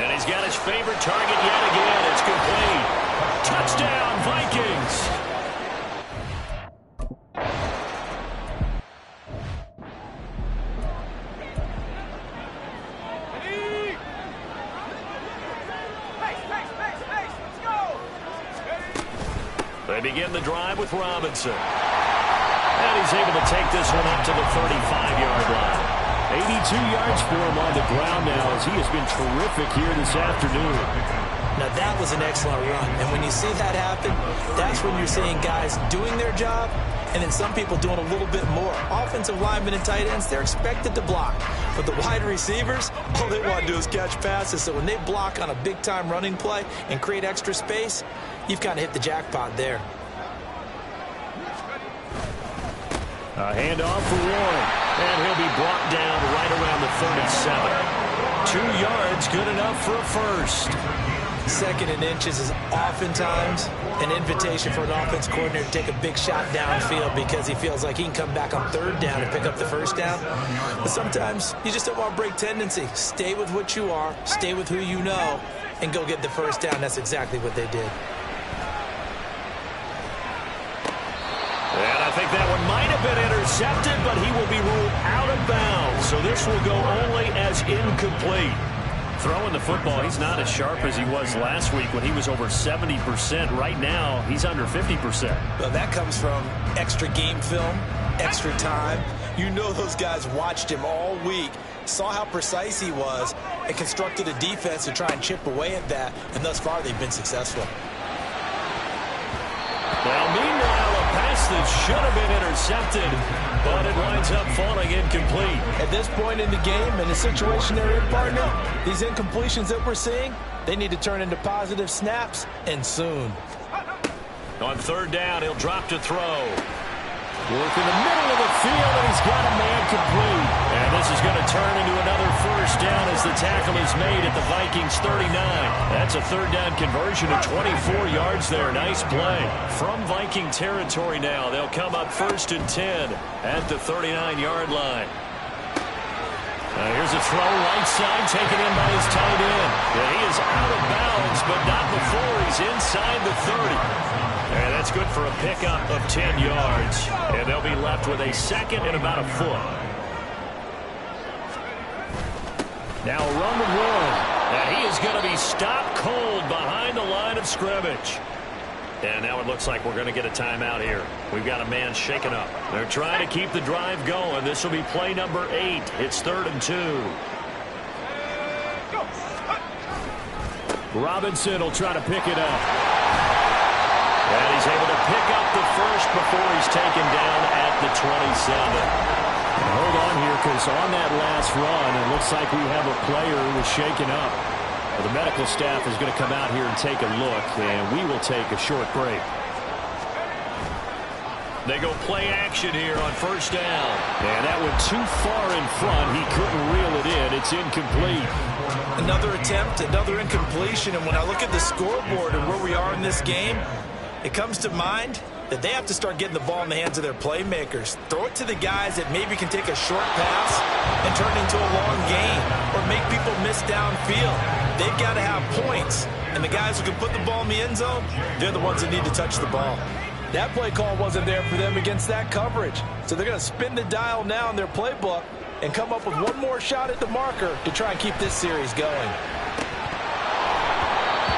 [SPEAKER 3] And he's got his favorite target yet again. It's complete. Touchdown, Vikings. They begin the drive with Robinson. And he's able to take this one up to the 35-yard line.
[SPEAKER 2] 82 yards for him on the ground now as he has been terrific here this afternoon.
[SPEAKER 4] Now that was an excellent run. And when you see that happen, that's when you're seeing guys doing their job and then some people doing a little bit more. Offensive linemen and tight ends, they're expected to block. But the wide receivers, all they want to do is catch passes. So when they block on a big-time running play and create extra space, you've kind of hit the jackpot there.
[SPEAKER 2] A handoff for Warren.
[SPEAKER 3] And he'll be brought down right around the 37. 2 yards, good enough for a first.
[SPEAKER 4] 2nd and inches is oftentimes an invitation for an offense coordinator to take a big shot downfield because he feels like he can come back on 3rd down and pick up the 1st down. But sometimes you just don't want to break tendency. Stay with what you are, stay with who you know, and go get the 1st down. That's exactly what they did.
[SPEAKER 3] And I think that one might have been intercepted, but he will be ruled out of bounds. So this will go only as incomplete. Throwing the football, he's not as sharp as he was last week when he was over 70%. Right now, he's under 50%.
[SPEAKER 4] Well, that comes from extra game film, extra time. You know those guys watched him all week, saw how precise he was, and constructed a defense to try and chip away at that. And thus far, they've been successful.
[SPEAKER 3] Well, meanwhile, a pass that should have been intercepted, but it winds up falling incomplete.
[SPEAKER 4] At this point in the game, in the situation they're in, partner, these incompletions that we're seeing, they need to turn into positive snaps, and soon.
[SPEAKER 3] On 3rd down, he'll drop to throw. Work in the middle of the field, and he's got a man complete. And this is going to turn into another 1st down as the tackle is made at the Vikings 39. That's a 3rd down conversion of 24 yards there. Nice play. From Viking territory now, they'll come up 1st and 10 at the 39-yard line. Here's a throw right side, taken in by his tight end. And he is out of bounds, but not before he's inside the 30. And that's good for a pickup of 10 yards. And they'll be left with a 2nd and about a foot.
[SPEAKER 2] Now run with Warren.
[SPEAKER 3] And he is going to be stopped cold behind the line of scrimmage. And now it looks like we're going to get a timeout here. We've got a man shaken up. They're trying to keep the drive going. This will be play number 8. It's 3rd and 2.
[SPEAKER 2] Robinson will try to pick it up.
[SPEAKER 3] And he's able to pick up the first before he's taken down at the 27.
[SPEAKER 2] And hold on here, because on that last run, it looks like we have a player who was shaken up. Well, the medical staff is going to come out here and take a look, and we will take a short break.
[SPEAKER 3] They go play action here on 1st down.
[SPEAKER 2] And that went too far in front. He couldn't reel it in. It's incomplete.
[SPEAKER 4] Another attempt, another incompletion, and when I look at the scoreboard and where we are in this game, it comes to mind that they have to start getting the ball in the hands of their playmakers. Throw it to the guys that maybe can take a short pass and turn it into a long gain or make people miss downfield. They've got to have points, and the guys who can put the ball in the end zone, they're the ones that need to touch the ball. That play call wasn't there for them against that coverage, so they're going to spin the dial now in their playbook and come up with one more shot at the marker to try and keep this series going.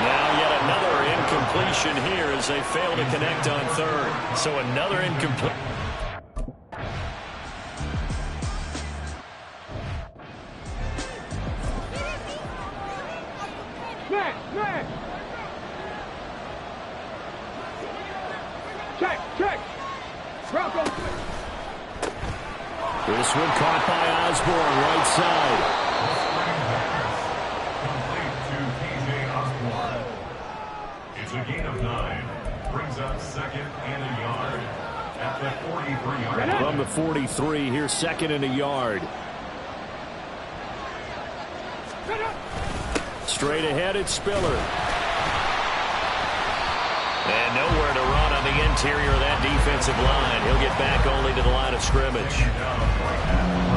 [SPEAKER 3] Now yet another incompletion here as they fail to connect on 3rd. So another incomplete.
[SPEAKER 5] Smash! Check! Bronco.
[SPEAKER 2] This one caught by Osborne, right side.
[SPEAKER 6] It's a gain of 9. Brings up 2nd and a yard at the 43-yard line.
[SPEAKER 2] From the 43, here's 2nd and a yard. Straight ahead, it's Spiller.
[SPEAKER 3] And nowhere to run on the interior of that defensive line. He'll get back only to the line of scrimmage.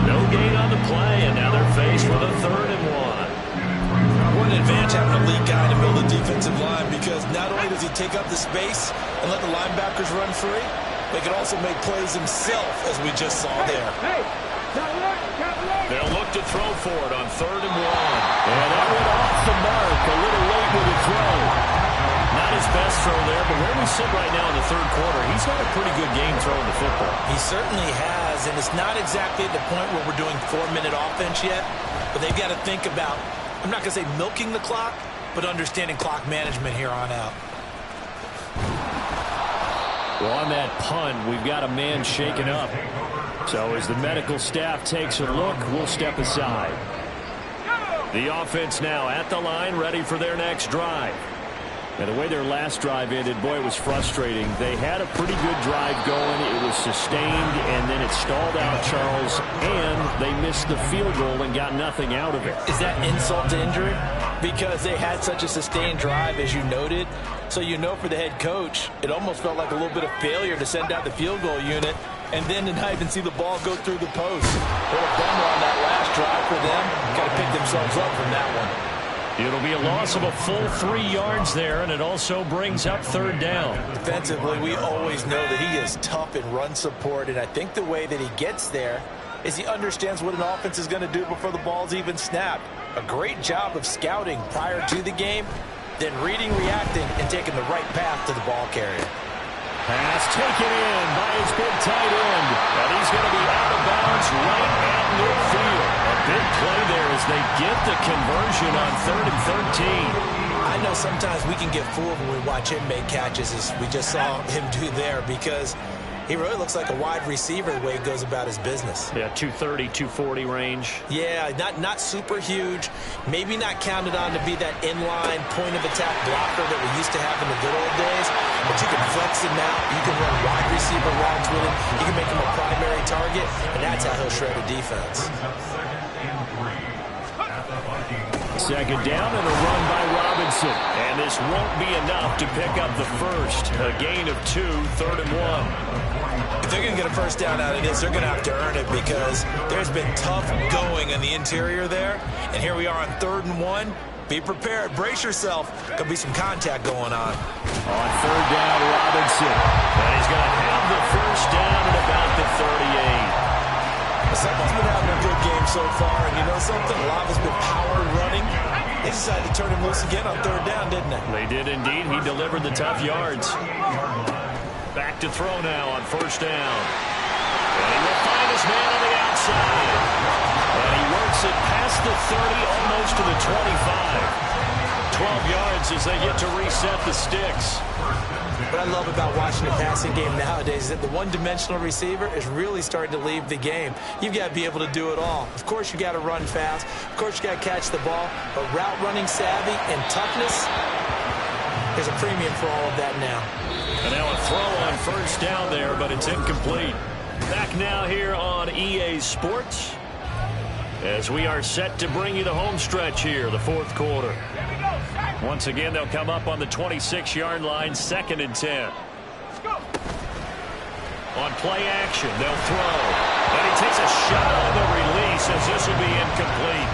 [SPEAKER 3] No gain on the play, and now they're faced with a 3rd and 1.
[SPEAKER 4] What an advantage having a lead guy in the middle of the defensive line, because not only does he take up the space and let the linebackers run free, but he can also make plays himself, as we just saw there.
[SPEAKER 3] They'll look to throw for it on 3rd and 1. And that went off the mark. A little late with the throw. Not his best throw there, but where we sit right now in the 3rd quarter, he's had a pretty good game throwing the football.
[SPEAKER 4] He certainly has, and it's not exactly at the point where we're doing 4-minute offense yet, but they've got to think about, I'm not going to say milking the clock, but understanding clock management here on out.
[SPEAKER 2] Well, on that punt, we've got a man shaken up. So as the medical staff takes a look, we'll step aside. The offense now at the line, ready for their next drive. And the way their last drive ended, boy, it was frustrating. They had a pretty good drive going. It was sustained, and then it stalled out, Charles, and they missed the field goal and got nothing out of it.
[SPEAKER 4] Is that insult to injury? Because they had such a sustained drive, as you noted. So you know for the head coach, it almost felt like a little bit of failure to send out the field goal unit and then to not even see the ball go through the post. What a bummer on that last drive for them. Got to pick themselves up from that one.
[SPEAKER 3] It'll be a loss of a full 3 yards there, and it also brings up 3rd down.
[SPEAKER 4] Defensively, we always know that he is tough in run support, and I think the way that he gets there is he understands what an offense is going to do before the ball's even snapped. A great job of scouting prior to the game, then reading, reacting, and taking the right path to the ball carrier.
[SPEAKER 2] Pass taken in by his big tight end.
[SPEAKER 3] And he's going to be out of bounds right at midfield. A big play there as they get the conversion on 3rd and 13.
[SPEAKER 4] I know sometimes we can get fooled when we watch him make catches, as we just saw him do there, because he really looks like a wide receiver the way he goes about his business.
[SPEAKER 3] Yeah, 230, 240 range.
[SPEAKER 4] Yeah, not super huge. Maybe not counted on to be that inline point-of-attack blocker that we used to have in the good old days. But you can flex him out. You can run wide receiver routes with him. You can make him a primary target, and that's how he'll shred a defense.
[SPEAKER 2] 2nd down and a run by Robinson.
[SPEAKER 3] And this won't be enough to pick up the first. A gain of 2, 3rd and 1.
[SPEAKER 4] If they're going to get a first down out of this, they're going to have to earn it, because there's been tough going in the interior there. And here we are on 3rd and 1. Be prepared. Brace yourself. Going to be some contact going on.
[SPEAKER 2] On 3rd down, Robinson.
[SPEAKER 3] And he's going to have the first down at about the 38.
[SPEAKER 4] Someone's been having a good game so far, and you know something? A lot of it's been power running. They decided to turn him loose again on third down, didn't they?
[SPEAKER 3] They did indeed. He delivered the tough yards. Back to throw now on first down. And he will find his man on the outside. And he works it past the 30, almost to the 25. 12 yards as they get to reset the sticks.
[SPEAKER 4] What I love about watching the passing game nowadays is that the one-dimensional receiver is really starting to leave the game. You've got to be able to do it all. Of course, you got to run fast. Of course, you got to catch the ball. But route running savvy and toughness, there's a premium for all of that now.
[SPEAKER 3] And now a throw on first down there, but it's incomplete. Back now here on EA Sports as we are set to bring you the home stretch here, the fourth quarter. Once again, they'll come up on the 26-yard line, 2nd and 10. On play action, they'll throw. And he takes a shot on the release as this will be incomplete.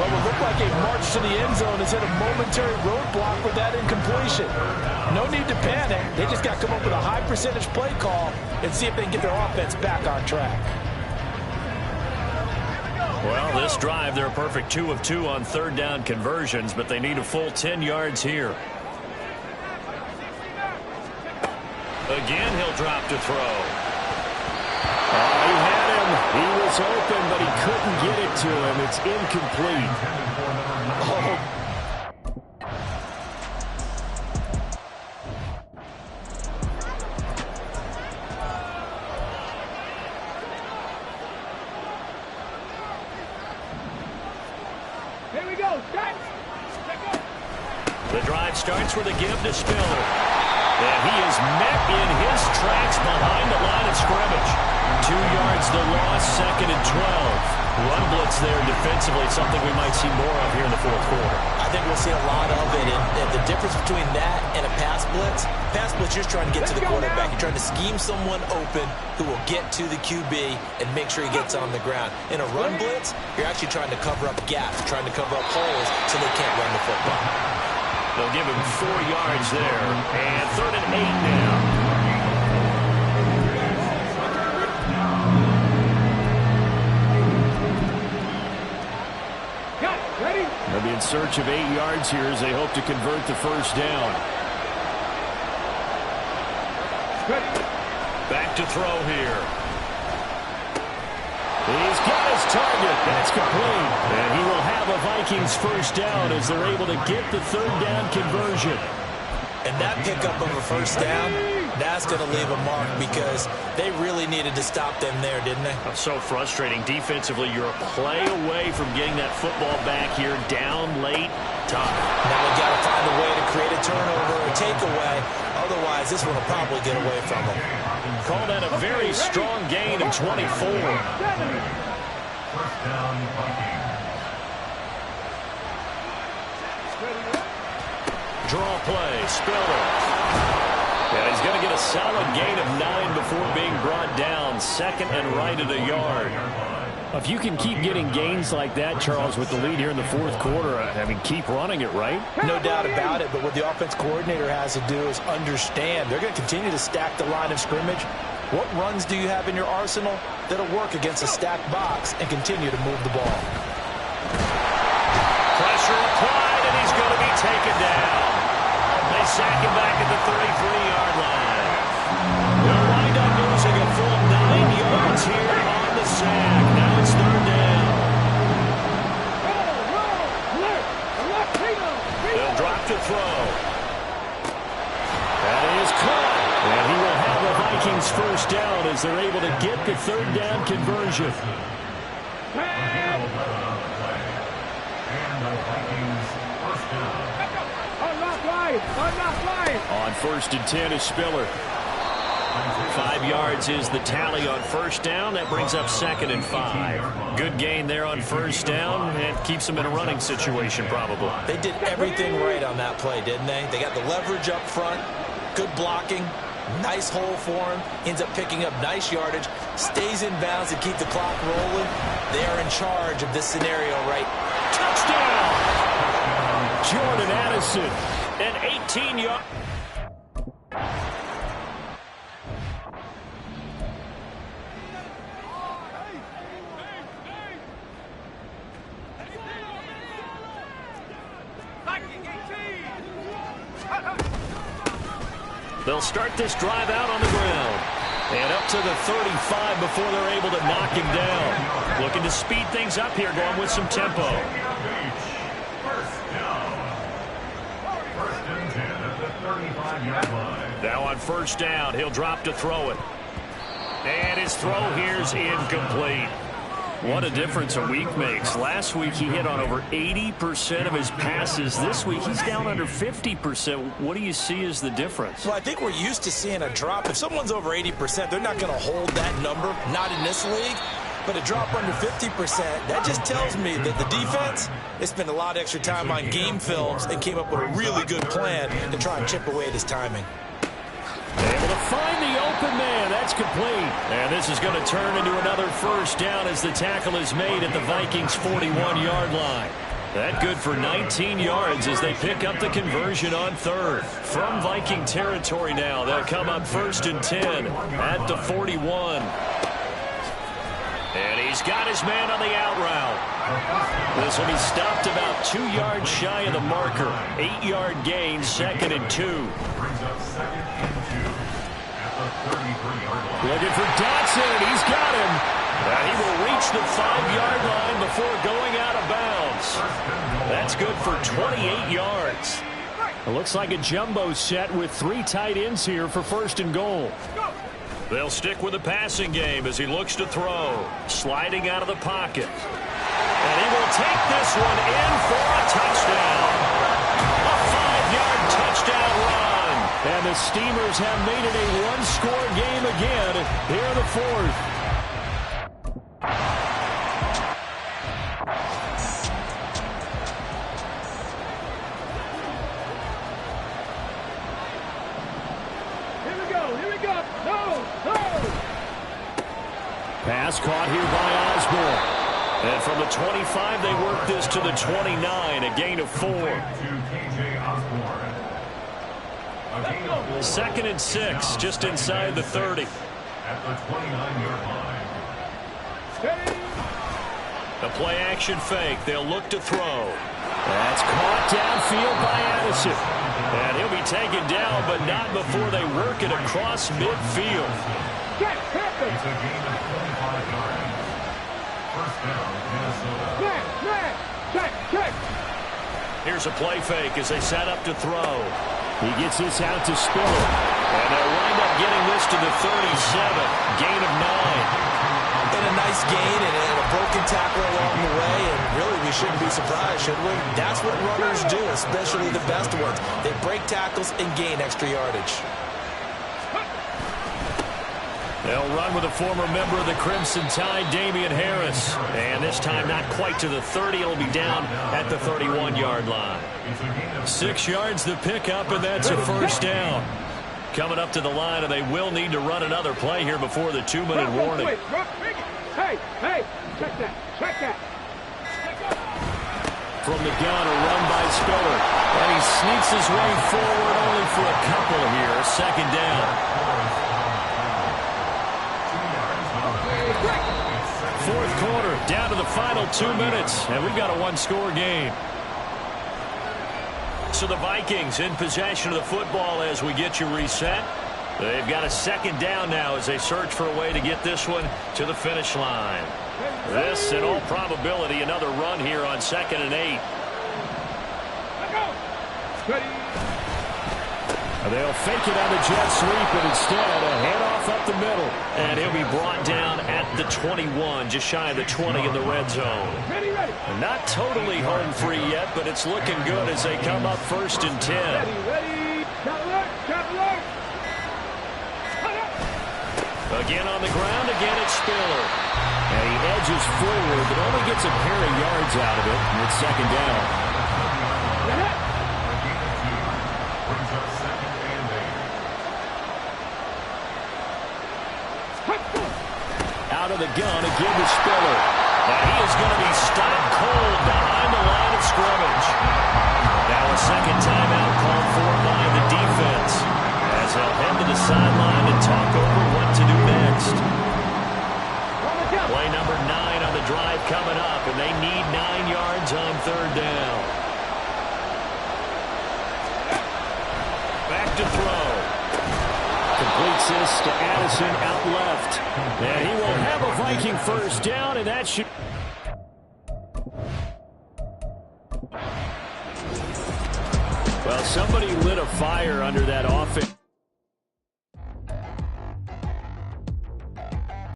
[SPEAKER 4] Well, it looked like a march to the end zone is hit a momentary roadblock with that incompletion. No need to panic. They just got to come up with a high-percentage play call and see if they can get their offense back on track.
[SPEAKER 3] Well, this drive, they're a perfect 2 of 2 on third down conversions, but they need a full 10 yards here. Again, he'll drop to throw.
[SPEAKER 2] He had him. He was open, but he couldn't get it to him. It's incomplete.
[SPEAKER 4] Oh.
[SPEAKER 3] The drive starts with a give to Spiller. And he is met in his tracks behind the line of scrimmage. 2 yards the loss, 2nd and 12. Run blitz there defensively, something we might see more of here in the fourth quarter.
[SPEAKER 4] I think we'll see a lot of it. And the difference between that and a pass blitz, you're just trying to get to the quarterback. You're trying to scheme someone open who will get to the QB and make sure he gets on the ground. In a run blitz, you're actually trying to cover up gaps, trying to cover up holes so they can't run the football.
[SPEAKER 3] They'll give him 4 yards there. And 3rd and 8 now.
[SPEAKER 2] They'll be in search of 8 yards here as they hope to convert the first down.
[SPEAKER 3] Back to throw here.
[SPEAKER 2] He's got his target. That's complete. And he will have a Vikings first down as they're able to get the third down conversion.
[SPEAKER 4] And that pickup of a first down, that's going to leave a mark because they really needed to stop them there, didn't they?
[SPEAKER 3] So frustrating. Defensively, you're a play away from getting that football back here down late. Tough.
[SPEAKER 4] Now we've got to find a way to create a turnover or takeaway. Otherwise, this one will probably get away from them.
[SPEAKER 3] Call that a very strong gain of 24.
[SPEAKER 6] First down, Vikings.
[SPEAKER 3] Draw play, Spiller. And he's going to get a solid gain of 9 before being brought down. 2nd and right at a yard.
[SPEAKER 2] If you can keep getting gains like that, Charles, with the lead here in the fourth quarter, I mean, keep running it, right?
[SPEAKER 4] No doubt about it, but what the offense coordinator has to do is understand they're going to continue to stack the line of scrimmage. What runs do you have in your arsenal that'll work against a stacked box and continue to move the ball?
[SPEAKER 3] Pressure applied, and he's going to be taken down. They sack him back at the 33-yard line. They'll wind up losing a full 9 yards here on the sack. Now it's 3rd down. They'll drop to throw.
[SPEAKER 2] That is caught. And he will have the Vikings first down as they're able to get the third down conversion. On 1st and 10 is Spiller. 5 yards is the tally on first down. That brings up 2nd and 5. Good gain there on first down and keeps them in a running situation probably.
[SPEAKER 4] They did everything right on that play, didn't they? They got the leverage up front, good blocking, nice hole for him, ends up picking up nice yardage, stays in bounds to keep the clock rolling. They are in charge of this scenario, right?
[SPEAKER 2] Touchdown! Jordan Addison.
[SPEAKER 3] An 18-yard. They'll start this drive out on the ground. And up to the 35 before they're able to knock him down. Looking to speed things up here, going with some tempo.
[SPEAKER 6] First down. First and 10 at the 35-yard line.
[SPEAKER 3] Now on first down, he'll drop to throw it. And his throw here's incomplete. What a difference a week makes. Last week he hit on over 80% of his passes. This week he's down under 50%. What do you see as the difference?
[SPEAKER 4] Well, I think we're used to seeing a drop. If someone's over 80%, they're not going to hold that number, not in this league. But a drop under 50%, that just tells me that the defense, they spent a lot of extra time on game films and came up with a really good plan to try and chip away at his timing.
[SPEAKER 3] Able to find the open man. That's complete. And this is going to turn into another first down as the tackle is made at the Vikings' 41-yard line. That good for 19 yards as they pick up the conversion on third. From Viking territory now, they'll come up first and 10 at the 41. And he's got his man on the out route. This will be stopped about 2 yards shy of the marker. 8-yard gain, 2nd and 2.
[SPEAKER 6] Brings up 2nd and 2 at the 33-yard line.
[SPEAKER 3] Looking for Dotson, and he's got him. And he will reach the 5-yard line before going out of bounds. That's good for 28 yards. It looks like a jumbo set with 3 tight ends here for first and goal. They'll stick with the passing game as he looks to throw. Sliding out of the pocket. And he will take this one in for a touchdown. A 5-yard touchdown run. And the Steamers have made it a one-score game again here in the fourth. Pass caught here by Osborne. And from the 25, they work this to the 29, a gain of 4. Second and 6, just inside the 30.
[SPEAKER 6] At the 29-yard line.
[SPEAKER 3] A play action fake. They'll look to throw. That's caught downfield by Addison. And he'll be taken down, but not before they work it across midfield.
[SPEAKER 6] It's a gain of 25 yards. First down, Minnesota.
[SPEAKER 5] Check.
[SPEAKER 3] Here's a play fake as they set up to throw. He gets this out to Spiller. And they'll wind up getting this to the 37. Gain of 9.
[SPEAKER 4] And a nice gain and a broken tackle along the way. And really, we shouldn't be surprised, should we? That's what runners do, especially the best ones. They break tackles and gain extra yardage.
[SPEAKER 3] They'll run with a former member of the Crimson Tide, Damian Harris. And this time not quite to the 30. It'll be down at the 31-yard line. 6 yards the pickup, and that's a first down. Coming up to the line, and they will need to run another play here before the 2-minute warning.
[SPEAKER 5] Hey, check that.
[SPEAKER 3] From the gun, a run by Spiller. And he sneaks his way forward only for a couple here. Second down. Fourth quarter, down to the final 2 minutes, and we've got a one-score game. So the Vikings in possession of the football as we get you reset. They've got a second down now as they search for a way to get this one to the finish line. This, in all probability, another run here on 2nd and 8. They'll fake it on the jet sweep, but instead a handoff up the middle. And he'll be brought down at the 21, just shy of the 20 in the red zone. Not totally home free yet, but it's looking good as they come up first and 10. Again on the ground, again it's Spiller. And he edges forward, but only gets a pair of yards out of it, and it's second down. Out of the gun, again to Spiller. And he is going to be stopped cold behind the line of scrimmage. Now a second timeout called for by the defense, as they'll head to the sideline and talk over what to do next. Play number 9 on the drive coming up, and they need 9 yards on third down. Back to throw.
[SPEAKER 2] assist to Addison out left. And he will have a Viking first down, and that should... Well, somebody lit a fire under that offense.